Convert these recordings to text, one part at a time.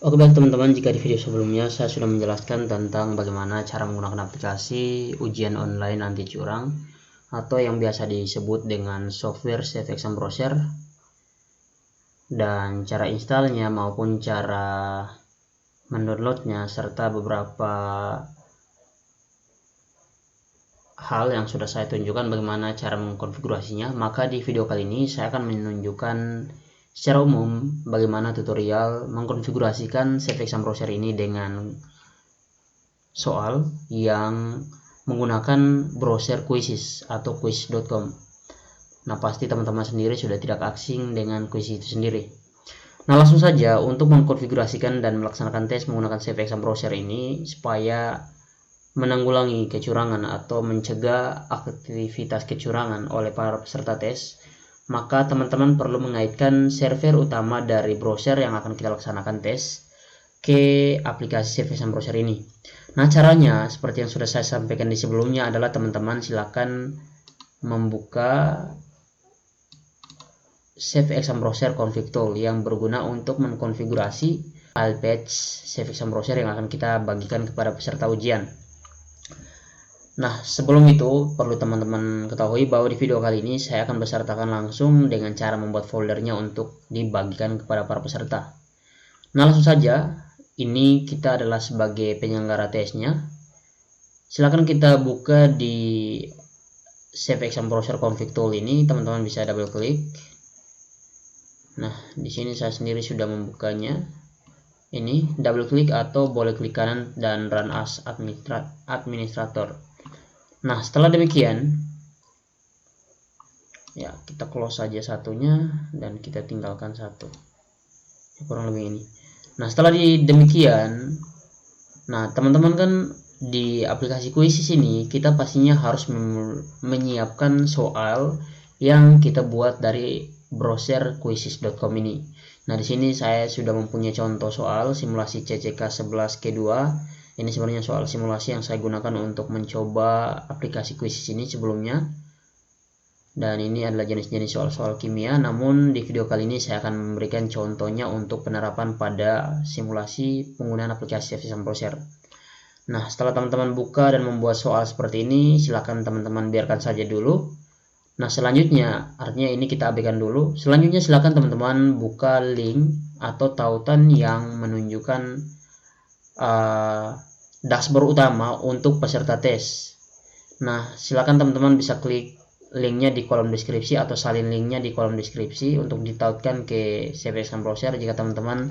Oke baik teman-teman, jika di video sebelumnya saya sudah menjelaskan tentang bagaimana cara menggunakan aplikasi ujian online anti curang atau yang biasa disebut dengan software Safe Exam Browser, dan cara installnya maupun cara mendownloadnya serta beberapa hal yang sudah saya tunjukkan bagaimana cara mengkonfigurasinya. Maka di video kali ini saya akan menunjukkan secara umum bagaimana tutorial mengkonfigurasikan Safe Exam Browser ini dengan soal yang menggunakan browser Quizzes atau quiz.com. Nah, pasti teman-teman sendiri sudah tidak asing dengan quiz itu sendiri. Nah, langsung saja untuk mengkonfigurasikan dan melaksanakan tes menggunakan Safe Exam Browser ini supaya menanggulangi kecurangan atau mencegah aktivitas kecurangan oleh para peserta tes, maka teman-teman perlu mengaitkan server utama dari browser yang akan kita laksanakan tes ke aplikasi Safe Exam Browser ini. Nah, caranya seperti yang sudah saya sampaikan di sebelumnya adalah teman-teman silakan membuka Safe Exam Browser config tool yang berguna untuk mengkonfigurasi file patch Safe Exam Browser yang akan kita bagikan kepada peserta ujian. Nah, sebelum itu perlu teman-teman ketahui bahwa di video kali ini saya akan besertakan langsung dengan cara membuat foldernya untuk dibagikan kepada para peserta. Nah, langsung saja, ini kita adalah sebagai penyelenggara tesnya. Silakan kita buka di Safe Exam Browser config tool ini, teman-teman bisa double klik. Nah, di sini saya sendiri sudah membukanya. Ini double klik atau boleh klik kanan dan run as administrator. Nah, setelah demikian, ya kita close saja satunya dan kita tinggalkan satu. Kurang lebih ini. Nah, setelah demikian, nah teman-teman kan di aplikasi Quizzes ini kita pastinya harus menyiapkan soal yang kita buat dari browser quizzes.com ini. Nah, di sini saya sudah mempunyai contoh soal simulasi CCK 11K2. Ini sebenarnya soal simulasi yang saya gunakan untuk mencoba aplikasi Quizzes ini sebelumnya. Dan ini adalah jenis-jenis soal-soal kimia, namun di video kali ini saya akan memberikan contohnya untuk penerapan pada simulasi penggunaan aplikasi Safe Exam Browser. Nah, setelah teman-teman buka dan membuat soal seperti ini, silakan teman-teman biarkan saja dulu. Nah, selanjutnya, artinya ini kita abaikan dulu. Selanjutnya silakan teman-teman buka link atau tautan yang menunjukkan dashboard utama untuk peserta tes. Nah, silakan teman-teman bisa klik linknya di kolom deskripsi atau salin linknya di kolom deskripsi untuk ditautkan ke Safe Exam Browser jika teman-teman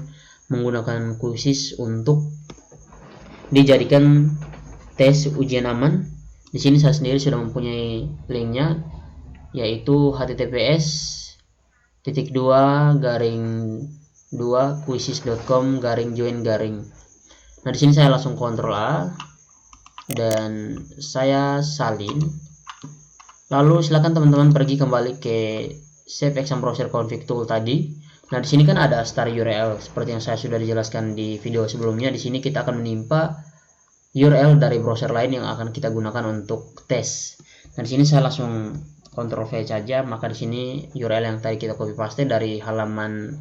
menggunakan Quizzes untuk dijadikan tes ujian aman. Di sini saya sendiri sudah mempunyai linknya, yaitu https://quizzes.com/join-. Nah, di sini saya langsung Ctrl A dan saya salin. Lalu silakan teman-teman pergi kembali ke Safe Exam Browser config tool tadi. Nah, di sini kan ada start URL seperti yang saya sudah dijelaskan di video sebelumnya. Di sini kita akan menimpa URL dari browser lain yang akan kita gunakan untuk tes. Nah, di sini saya langsung Ctrl V saja, maka di sini URL yang tadi kita copy paste dari halaman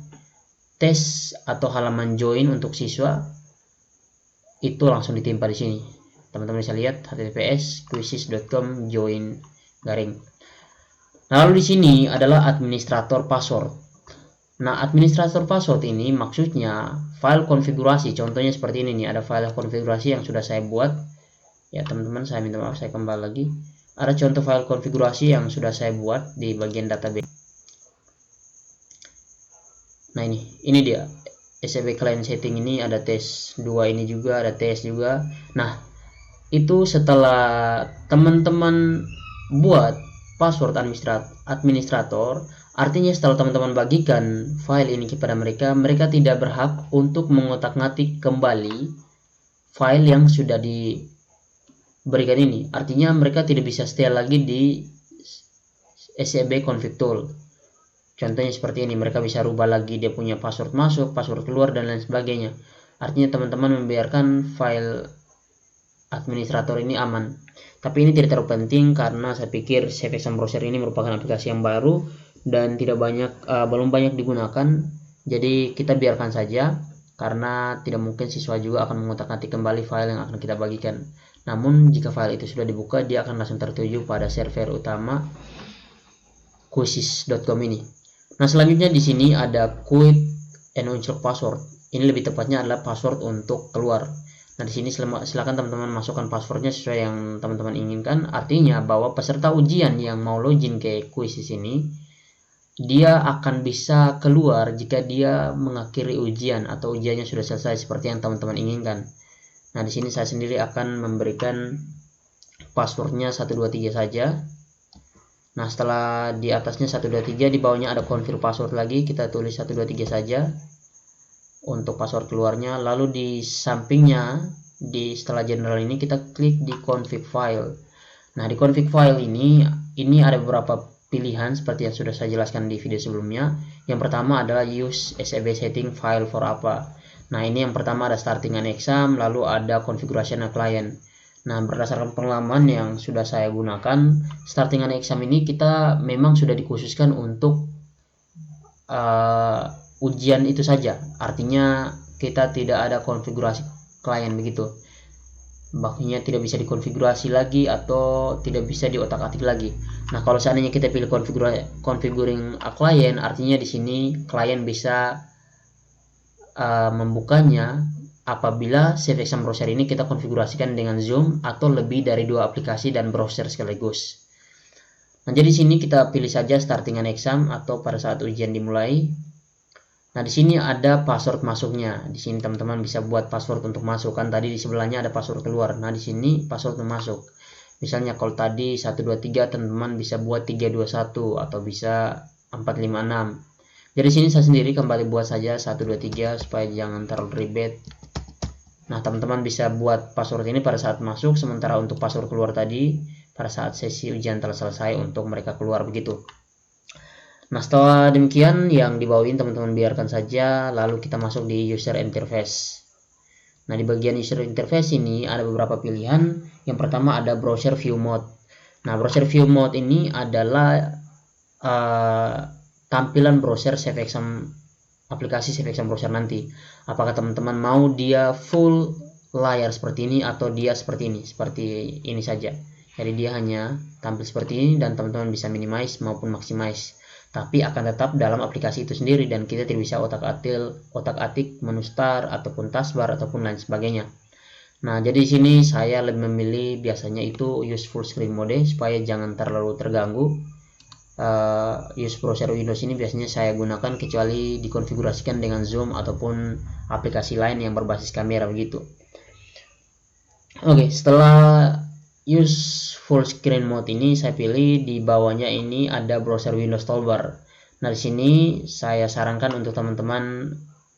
tes atau halaman join untuk siswa itu langsung ditimpa di sini. Teman-teman bisa lihat https://quizzes.com/join-. Nah, lalu di sini adalah administrator password. Nah, administrator password ini maksudnya file konfigurasi. Contohnya seperti ini nih, ada file konfigurasi yang sudah saya buat. Ya, teman-teman, saya minta maaf, saya kembali lagi. Ada contoh file konfigurasi yang sudah saya buat di bagian database. Nah, ini dia. SCP client setting ini ada tes 2 ini juga, ada tes juga. Nah, itu setelah teman-teman buat password administrator, artinya setelah teman-teman bagikan file ini kepada mereka, mereka tidak berhak untuk mengotak-ngatik kembali file yang sudah diberikan ini. Artinya mereka tidak bisa setel lagi di SCP config tool. Contohnya seperti ini, mereka bisa rubah lagi dia punya password masuk, password keluar, dan lain sebagainya. Artinya teman-teman membiarkan file administrator ini aman. Tapi ini tidak terlalu penting karena saya pikir Safe Exam Browser ini merupakan aplikasi yang baru dan belum banyak digunakan. Jadi kita biarkan saja karena tidak mungkin siswa juga akan mengutak-atik kembali file yang akan kita bagikan. Namun jika file itu sudah dibuka, dia akan langsung tertuju pada server utama quizzes.com ini. Nah, selanjutnya di sini ada quit and unsure password. Ini lebih tepatnya adalah password untuk keluar. Nah, di sini silakan teman-teman masukkan passwordnya sesuai yang teman-teman inginkan. Artinya bahwa peserta ujian yang mau login ke quizzes ini, dia akan bisa keluar jika dia mengakhiri ujian atau ujiannya sudah selesai seperti yang teman-teman inginkan. Nah, di sini saya sendiri akan memberikan passwordnya 123 saja. Nah, setelah di atasnya 123, di bawahnya ada confirm password lagi, kita tulis 123 saja untuk password keluarnya. Lalu di sampingnya, setelah general ini kita klik di config file. Nah, di config file ini ada beberapa pilihan seperti yang sudah saya jelaskan di video sebelumnya. Yang pertama adalah use SEB setting file for apa. Nah, ini yang pertama ada starting an exam, lalu ada configuration a client. Nah, berdasarkan pengalaman yang sudah saya gunakan, starting an exam ini kita memang sudah dikhususkan untuk ujian itu saja. Artinya kita tidak ada konfigurasi klien begitu. Bakunya tidak bisa dikonfigurasi lagi atau tidak bisa diotak-atik lagi. Nah, kalau seandainya kita pilih configuring a client, artinya di sini klien bisa membukanya apabila Safe Exam Browser ini kita konfigurasikan dengan Zoom atau lebih dari 2 aplikasi dan browser sekaligus. Nah, jadi di sini kita pilih saja starting an exam atau pada saat ujian dimulai. Nah, di sini ada password masuknya. Di sini teman-teman bisa buat password untuk masuk. Kan tadi di sebelahnya ada password keluar. Nah, di sini password untuk masuk. Misalnya kalau tadi 123, teman-teman bisa buat 321 atau bisa 456. Jadi sini saya sendiri kembali buat saja 123 supaya jangan terlalu ribet. Nah, teman-teman bisa buat password ini pada saat masuk, sementara untuk password keluar tadi pada saat sesi ujian telah selesai untuk mereka keluar begitu. Nah, setelah demikian yang di bawah ini teman-teman biarkan saja, lalu kita masuk di user interface. Nah, di bagian user interface ini ada beberapa pilihan. Yang pertama ada browser view mode. Nah, browser view mode ini adalah tampilan browser Safe Exam, aplikasi Safe Exam Browser nanti. Apakah teman-teman mau dia full layar seperti ini atau dia seperti ini saja. Jadi dia hanya tampil seperti ini dan teman-teman bisa minimize maupun maximize. Tapi akan tetap dalam aplikasi itu sendiri dan kita tidak bisa otak-atik menu start ataupun taskbar ataupun lain sebagainya. Nah, jadi di sini saya lebih memilih biasanya itu use full screen mode supaya jangan terlalu terganggu. Use browser Windows ini biasanya saya gunakan kecuali dikonfigurasikan dengan Zoom ataupun aplikasi lain yang berbasis kamera begitu. Oke, setelah use full screen mode ini saya pilih, di bawahnya ini ada browser Windows toolbar. Nah, di sini saya sarankan untuk teman-teman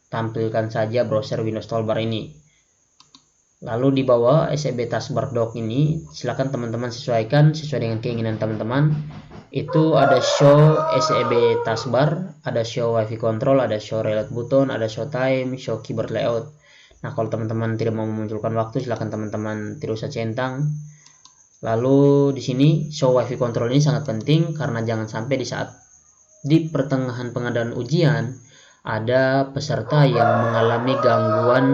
tampilkan saja browser Windows toolbar ini. Lalu di bawah SEB taskbar dock ini silakan teman-teman sesuaikan sesuai dengan keinginan teman-teman. Itu ada show SEB taskbar, ada show wifi control, ada show reload button, ada show time, show keyboard layout. Nah, kalau teman-teman tidak mau memunculkan waktu, silakan teman-teman tidak usah centang. Lalu di sini show wifi control ini sangat penting karena jangan sampai di pertengahan pengadaan ujian ada peserta yang mengalami gangguan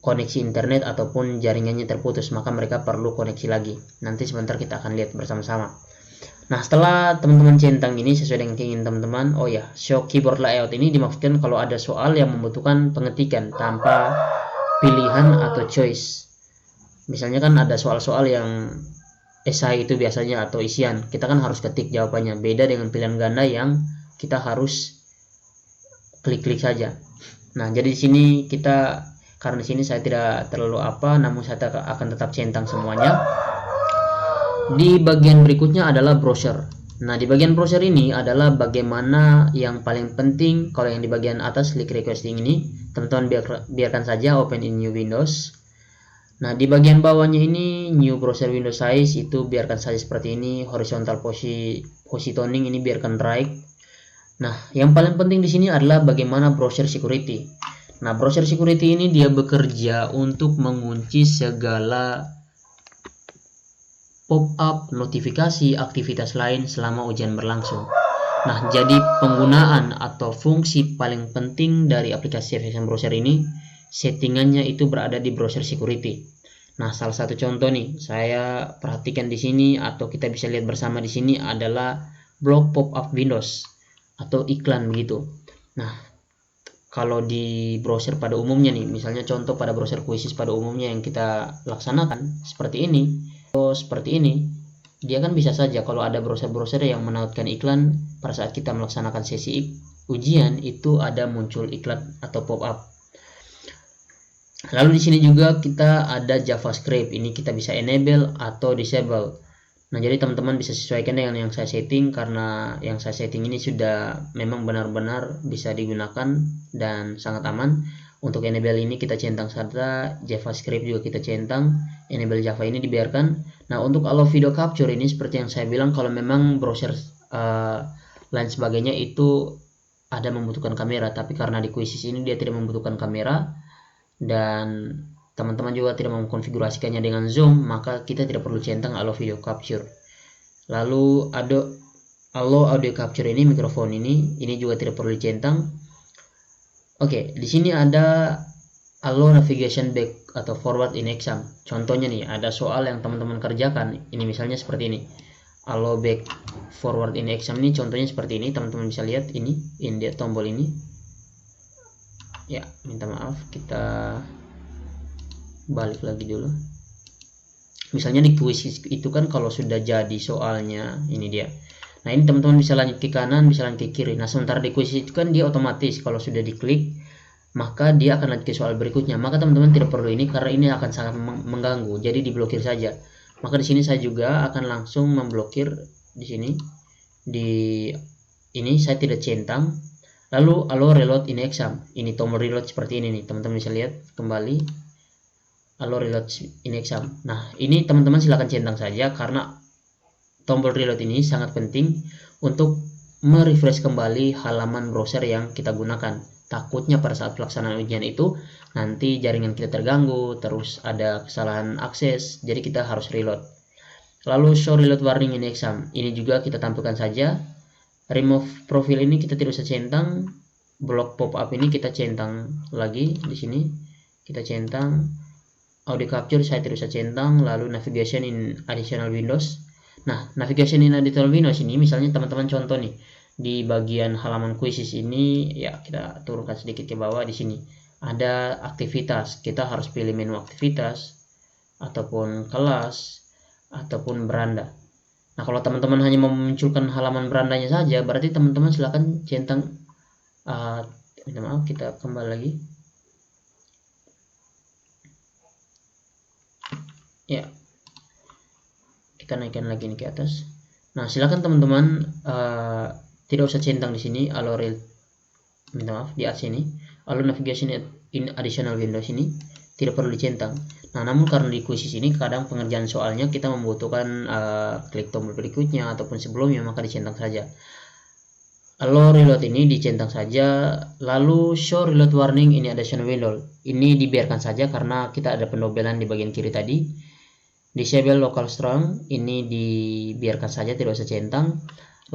koneksi internet ataupun jaringannya terputus, maka mereka perlu koneksi lagi. Nanti sebentar kita akan lihat bersama-sama. Nah, setelah teman-teman centang ini sesuai dengan keinginan teman-teman, oh ya, show keyboard layout ini dimaksudkan kalau ada soal yang membutuhkan pengetikan tanpa pilihan atau choice. Misalnya kan ada soal-soal yang esai itu biasanya atau isian, kita kan harus ketik jawabannya. Beda dengan pilihan ganda yang kita harus klik-klik saja. Nah, jadi di sini karena di sini saya tidak terlalu namun saya akan tetap centang semuanya. Di bagian berikutnya adalah browser. Nah, di bagian browser ini adalah bagaimana yang paling penting. Kalau yang di bagian atas klik requesting ini, teman-teman biarkan saja open in new Windows. Nah, di bagian bawahnya ini new browser Windows size itu biarkan saja seperti ini. Horizontal positioning ini biarkan right. Nah, yang paling penting di sini adalah bagaimana browser security. Nah, browser security ini dia bekerja untuk mengunci segala pop-up, notifikasi, aktivitas lain selama ujian berlangsung. Nah, jadi penggunaan atau fungsi paling penting dari aplikasi CFXM Browser ini, settingannya itu berada di browser security. Nah, salah satu contoh nih, saya perhatikan di sini atau kita bisa lihat bersama di sini adalah block pop-up Windows atau iklan begitu. Nah, kalau di browser pada umumnya nih, misalnya contoh pada browser Quizzes pada umumnya yang kita laksanakan seperti ini, atau seperti ini, dia kan bisa saja kalau ada browser-browser yang menautkan iklan pada saat kita melaksanakan sesi ujian itu ada muncul iklan atau pop-up. Lalu di sini juga kita ada JavaScript, ini kita bisa enable atau disable. Nah, jadi teman-teman bisa sesuaikan dengan yang saya setting, karena yang saya setting ini sudah memang benar-benar bisa digunakan dan sangat aman. Untuk enable ini kita centang saja, JavaScript juga kita centang, enable Java ini dibiarkan. Nah, untuk allow video capture ini seperti yang saya bilang, kalau memang browser lain sebagainya itu ada membutuhkan kamera, tapi karena di Quizzes ini dia tidak membutuhkan kamera dan teman-teman juga tidak mengkonfigurasikannya dengan zoom, maka kita tidak perlu centang allow video capture. Lalu ada allow audio capture ini, mikrofon ini juga tidak perlu dicentang. Oke, di sini ada allow navigation back atau forward in exam. Contohnya nih, ada soal yang teman-teman kerjakan, ini misalnya seperti ini. Allow back forward in exam ini contohnya seperti ini, teman-teman bisa lihat ini tombol ini. Ya, minta maaf, kita balik lagi dulu. Misalnya di quiz itu kan kalau sudah jadi soalnya ini dia. Nah, ini teman-teman bisa lanjut ke kanan, bisa lanjut ke kiri. Nah, sementara di quiz itu kan dia otomatis kalau sudah diklik maka dia akan lanjut ke soal berikutnya. Maka teman-teman tidak perlu ini karena ini akan sangat mengganggu. Jadi diblokir saja. Maka di sini saya juga akan langsung memblokir di sini. Di ini saya tidak centang. Lalu allow reload in exam. Ini tombol reload seperti ini nih. Teman-teman bisa lihat kembali. Allow reload in exam. Nah, ini teman-teman silakan centang saja karena tombol reload ini sangat penting untuk merefresh kembali halaman browser yang kita gunakan. Takutnya pada saat pelaksanaan ujian itu nanti jaringan kita terganggu, terus ada kesalahan akses, jadi kita harus reload. Lalu show reload warning in exam. Ini juga kita tampilkan saja. Remove profile ini kita tidak usah centang. Block pop-up ini kita centang lagi di sini. Kita centang. Audio capture saya tidak usah centang. Lalu navigation in additional windows. Nah, navigation in additional windows ini misalnya teman-teman contoh nih di bagian halaman quizzes ini, ya kita turunkan sedikit ke bawah. Di sini ada aktivitas, kita harus pilih menu aktivitas ataupun kelas ataupun beranda. Nah, kalau teman-teman hanya memunculkan halaman berandanya saja, berarti teman-teman silakan centang minta maaf, kita kembali lagi. Ya, kita naikkan lagi ini ke atas. Nah, silakan teman-teman tidak usah centang di sini allow minta maaf di atas sini allow navigation in additional windows ini tidak perlu dicentang. Nah, namun karena di quizzes ini kadang pengerjaan soalnya kita membutuhkan klik tombol berikutnya ataupun sebelumnya, maka dicentang saja. Allow reload ini dicentang saja. Lalu show reload warning ini additional window ini dibiarkan saja karena kita ada pendobelan di bagian kiri tadi. Disable local strong ini dibiarkan saja, tidak usah centang.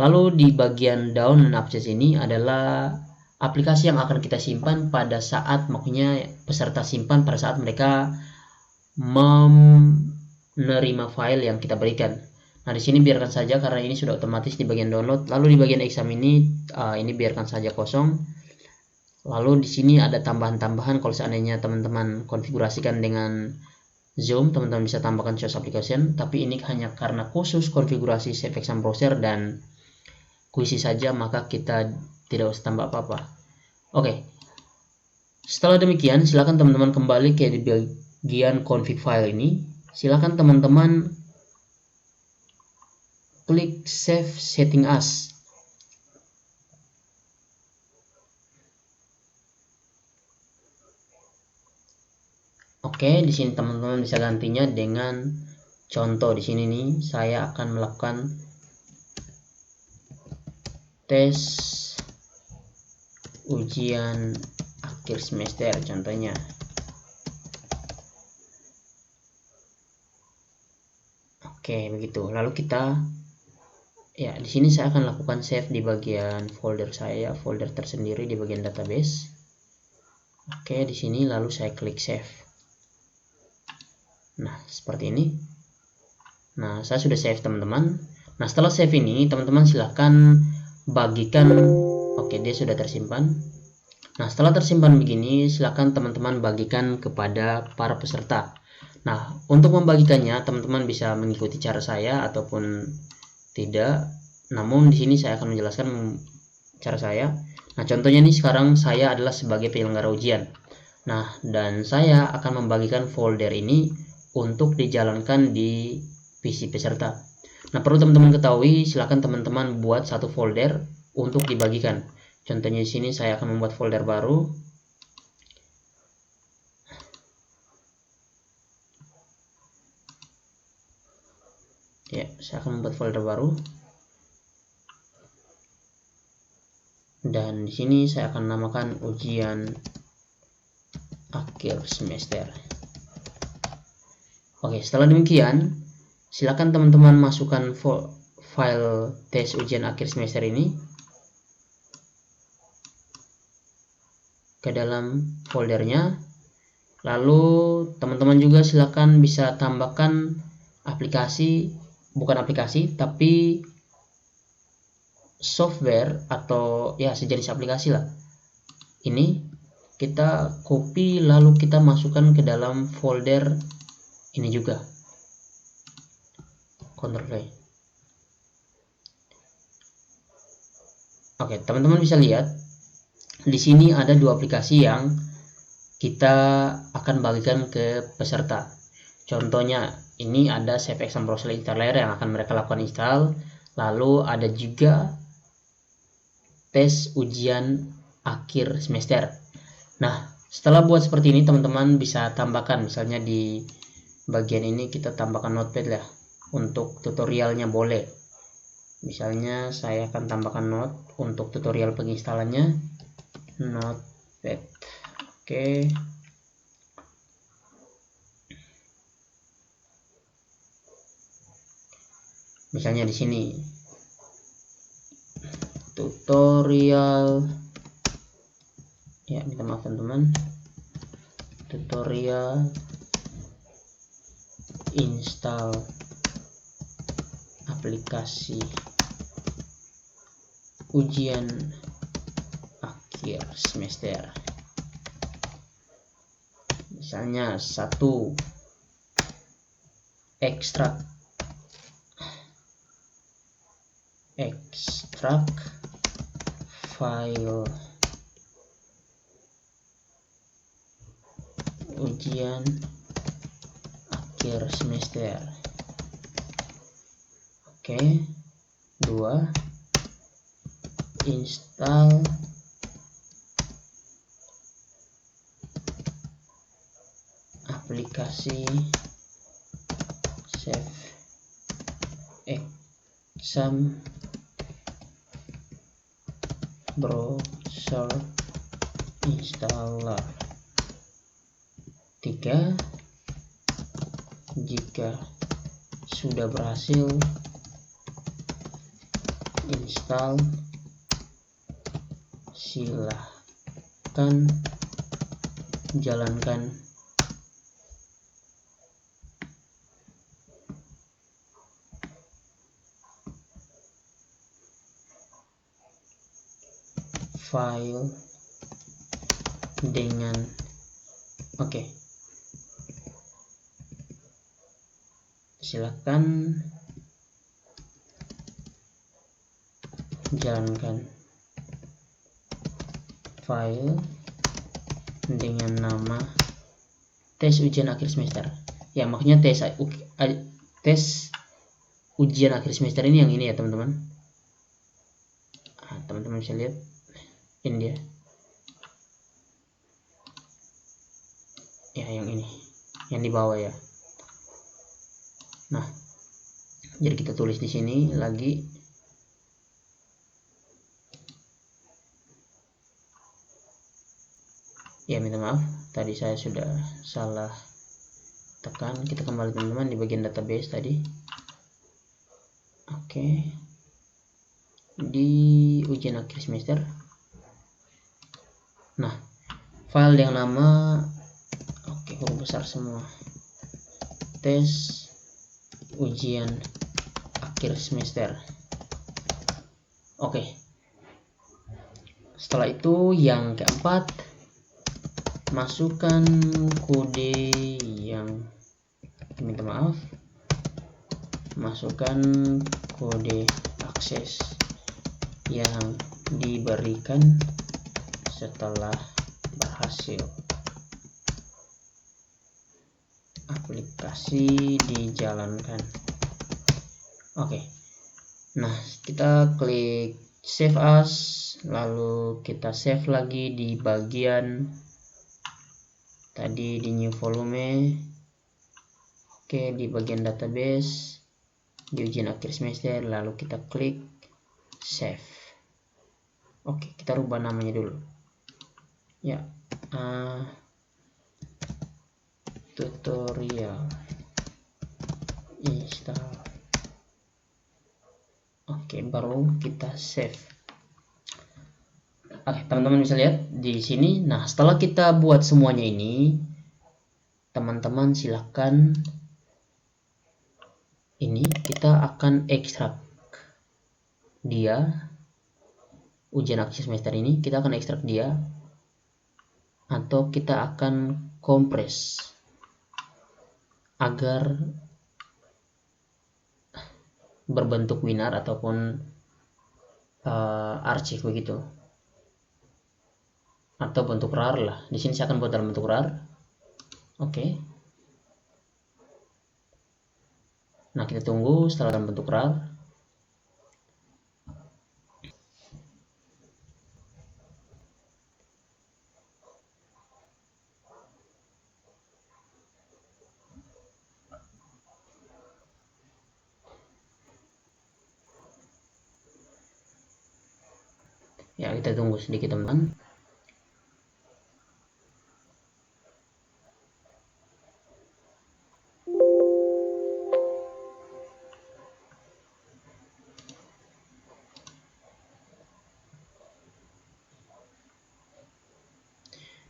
Lalu di bagian down dan access ini adalah aplikasi yang akan kita simpan pada saat, maksudnya peserta simpan pada saat mereka menerima file yang kita berikan. Nah, di sini biarkan saja karena ini sudah otomatis di bagian download. Lalu di bagian exam ini biarkan saja kosong. Lalu di sini ada tambahan-tambahan kalau seandainya teman-teman konfigurasikan dengan Zoom, teman-teman bisa tambahkan choose application, tapi ini hanya karena khusus konfigurasi CFXM browser dan Quizzes saja, maka kita tidak usah tambah apa-apa. Oke. Setelah demikian, silakan teman-teman kembali ke bagian config file ini. Silakan teman-teman klik save setting as. Oke, di sini teman-teman bisa gantinya dengan contoh di sini nih, saya akan melakukan tes ujian akhir semester contohnya. Oke, begitu. Lalu kita Ya, di sini saya akan lakukan save di bagian folder saya, folder tersendiri di bagian database. Oke, di sini lalu saya klik save. Nah, seperti ini. Nah, saya sudah save teman-teman. Nah, setelah save ini, teman-teman silahkan bagikan. Oke, dia sudah tersimpan. Nah, setelah tersimpan begini, silahkan teman-teman bagikan kepada para peserta. Nah, untuk membagikannya, teman-teman bisa mengikuti cara saya ataupun tidak. Namun di sini saya akan menjelaskan cara saya. Nah, contohnya nih sekarang saya adalah sebagai penyelenggara ujian. Nah, dan saya akan membagikan folder ini untuk dijalankan di PC peserta. Nah, perlu teman-teman ketahui, silakan teman-teman buat satu folder untuk dibagikan. Contohnya di sini saya akan membuat folder baru. Ya, saya akan membuat folder baru. Dan di sini saya akan namakan ujian akhir semester. Oke, setelah demikian, silakan teman-teman masukkan file tes ujian akhir semester ini ke dalam foldernya. Lalu teman-teman juga silakan bisa tambahkan aplikasi, bukan aplikasi tapi software atau ya sejenis aplikasi lah. Ini kita copy lalu kita masukkan ke dalam folder ini juga. Ctrl V. Oke, teman-teman bisa lihat di sini ada dua aplikasi yang kita akan bagikan ke peserta. Contohnya ini ada Save Exam Browser Installer yang akan mereka lakukan install. Lalu ada juga tes ujian akhir semester. Nah, setelah buat seperti ini teman-teman bisa tambahkan, misalnya di bagian ini kita tambahkan notepad lah. Untuk tutorialnya boleh. Misalnya saya akan tambahkan note untuk tutorial penginstalannya, notepad. Oke. Misalnya di sini tutorial, ya minta maaf teman-teman, tutorial install aplikasi ujian akhir semester. Misalnya 1, ekstrak file ujian akhir semester. Oke. 2, install aplikasi Save Exam Browser Installer. 3, jika sudah berhasil install, silahkan jalankan file dengan silakan jalankan file dengan nama tes ujian akhir semester. Ya, maksudnya tes ujian akhir semester ini yang ini ya teman-teman. Teman-teman bisa lihat ini dia. Ya, yang ini, yang di bawah ya. Nah, jadi kita tulis di sini lagi. Ya, minta maaf, tadi saya sudah salah tekan. Kita kembali teman-teman di bagian database tadi. Oke. di ujian akhir semester. Nah, file yang nama huruf besar semua, tes ujian akhir semester. Setelah itu yang keempat, masukkan kode yang masukkan kode akses yang diberikan setelah berhasil aplikasi dijalankan. Nah, kita klik save as, lalu kita save lagi di bagian tadi di new volume. Di bagian database di ujian akhir semester, lalu kita klik save. Kita rubah namanya dulu ya, tutorial install. Baru kita save. Teman-teman bisa lihat di sini. Nah, setelah kita buat semuanya ini, teman-teman silahkan ini kita akan ekstrak dia, ujian akhir semester ini kita akan ekstrak dia, atau kita akan kompres agar berbentuk WinRAR ataupun arsip begitu, atau bentuk RAR lah. Di sini saya akan buat dalam bentuk RAR. Nah, kita tunggu setelah dalam bentuk RAR. Ya, kita tunggu sedikit teman-teman.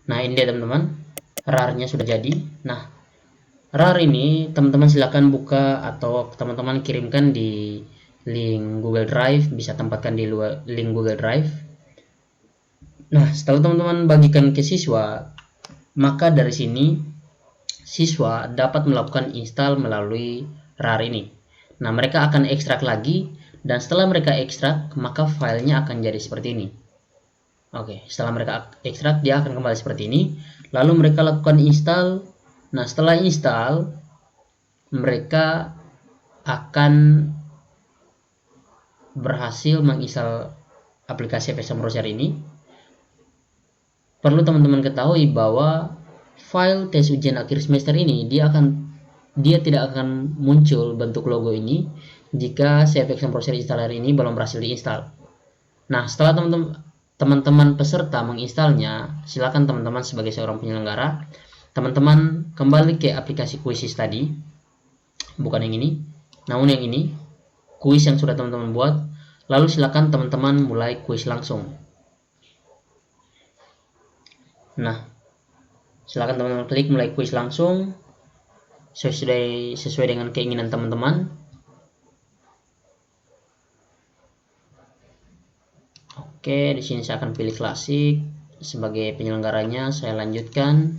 Nah, ini dia teman-teman, RAR-nya sudah jadi. Nah, RAR ini teman-teman silakan buka atau teman-teman kirimkan di link Google Drive, bisa tempatkan di link Google Drive. Nah, setelah teman-teman bagikan ke siswa, maka dari sini siswa dapat melakukan install melalui RAR ini. Nah, mereka akan ekstrak lagi, dan setelah mereka ekstrak, maka filenya akan jadi seperti ini. Setelah mereka ekstrak, dia akan kembali seperti ini. Lalu mereka lakukan install. Nah, setelah install, mereka akan berhasil menginstal aplikasi FXM Browser ini. Perlu teman-teman ketahui bahwa file tes ujian akhir semester ini dia tidak akan muncul bentuk logo ini jika FXM Browser installer ini belum berhasil diinstal. Nah, setelah teman-teman peserta menginstalnya, silakan teman-teman sebagai seorang penyelenggara, teman-teman kembali ke aplikasi Quizzes tadi, bukan yang ini, namun yang ini, kuis yang sudah teman-teman buat. Lalu silakan teman-teman mulai kuis langsung. Nah, silakan teman-teman klik mulai kuis langsung sesuai dengan keinginan teman-teman. Di sini saya akan pilih klasik sebagai penyelenggaranya. Saya lanjutkan.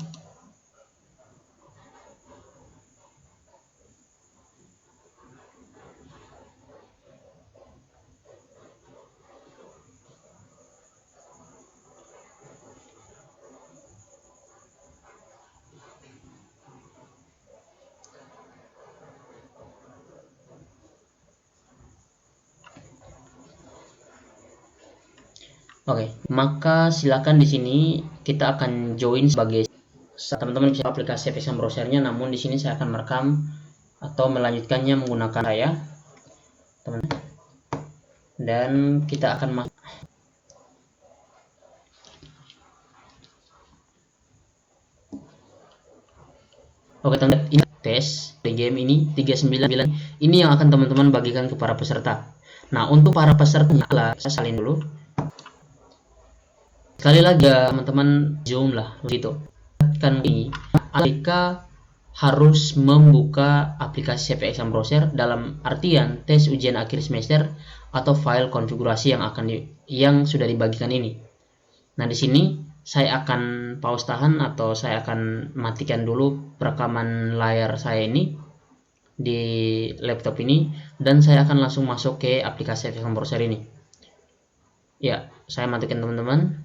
Maka silakan di sini kita akan join sebagai teman-teman bisa aplikasi FXM Browser-nya, namun di sini saya akan merekam atau melanjutkannya menggunakan saya, teman-teman. Dan kita akan masuk. Teman-teman, ini tes di game ini 399 ini yang akan teman-teman bagikan ke para peserta. Nah, untuk para pesertanya, saya salin dulu. Sekali lagi ya teman-teman, zoom lah gitu. Kan ini, Alika harus membuka aplikasi CP Exam Browser dalam artian tes ujian akhir semester atau file konfigurasi yang sudah dibagikan ini. Nah, di sini saya akan pause tahan atau saya akan matikan dulu rekaman layar saya ini di laptop ini, dan saya akan langsung masuk ke aplikasi Exam Browser ini. Ya, saya matikan teman-teman.